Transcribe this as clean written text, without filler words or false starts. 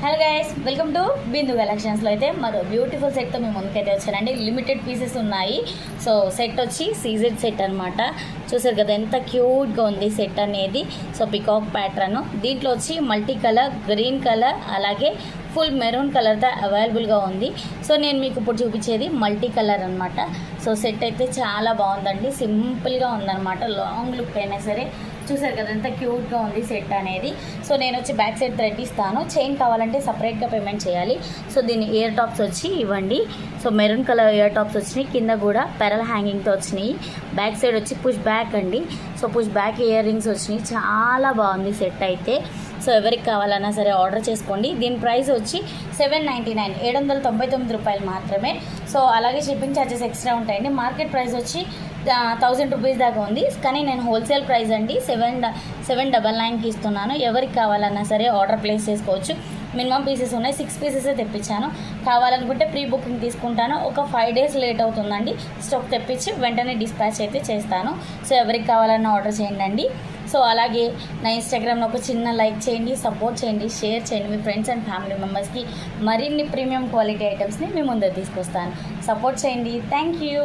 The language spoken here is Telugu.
హలో గైస్, వెల్కమ్ టు బిందు కలెక్షన్స్లో అయితే మరో బ్యూటిఫుల్ సెట్తో మేము ముందుకైతే వచ్చానండి. లిమిటెడ్ పీసెస్ ఉన్నాయి. సో సెట్ వచ్చి సీజెడ్ సెట్ అనమాట. చూసారు కదా ఎంత క్యూట్గా ఉంది సెట్ అనేది. సో పికాక్ ప్యాటర్న్, దీంట్లో వచ్చి మల్టీ కలర్, గ్రీన్ కలర్, అలాగే ఫుల్ మెరూన్ కలర్తో అవైలబుల్గా ఉంది. సో నేను మీకు ఇప్పుడు చూపించేది మల్టీ కలర్ అనమాట. సో సెట్ అయితే చాలా బాగుందండి, సింపుల్గా ఉందన్నమాట. లాంగ్ లుక్ అయినా సరే చూసారు కదా ఎంత క్యూట్గా ఉంది సెట్ అనేది. సో నేను వచ్చి బ్యాక్ సైడ్ థ్రెడ్ ఇస్తాను. చైన్ కావాలంటే సపరేట్గా పేమెంట్ చేయాలి. సో దీని ఇయర్ టాప్స్ వచ్చి ఇవ్వండి. So maroon colour ear tops వచ్చినాయి, కింద కూడా పెరల్ హ్యాంగింగ్తో వచ్చినాయి. బ్యాక్ సైడ్ వచ్చి పుష్ బ్యాక్ అండి. So push back ear rings వచ్చినాయి. చాలా బాగుంది సెట్ అయితే. సో ఎవరికి కావాలన్నా సరే ఆర్డర్ చేసుకోండి. దీని ప్రైస్ వచ్చి $799, $799 మాత్రమే. సో అలాగే షిప్పింగ్ ఛార్జెస్ ఎక్స్ట్రా ఉంటాయండి. మార్కెట్ ప్రైస్ వచ్చి 1000 రూపీస్ దాకా ఉంది, కానీ నేను హోల్సేల్ ప్రైస్ అండి 799కి ఇస్తున్నాను. ఎవరికి కావాలన్నా సరే ఆర్డర్ ప్లేస్ చేసుకోవచ్చు. మినిమం పీసెస్ ఉన్నాయి, 6 పీసెసే తెప్పించాను. కావాలనుకుంటే ప్రీ బుకింగ్ తీసుకుంటాను. ఒక 5 డేస్ లేట్ అవుతుందండి. స్టాక్ తెప్పించి వెంటనే డిస్పాచ్ అయితే చేస్తాను. సో ఎవరికి కావాలన్నా ఆర్డర్ చేయండి. సో అలాగే నా ఇన్స్టాగ్రామ్లో ఒక చిన్న లైక్ చేయండి, సపోర్ట్ చేయండి, షేర్ చేయండి. మీ ఫ్రెండ్స్ అండ్ ఫ్యామిలీ మెంబర్స్కి మరిన్ని ప్రీమియం క్వాలిటీ ఐటమ్స్ని మీ ముందు తీసుకొస్తాను. సపోర్ట్ చేయండి. Thank you.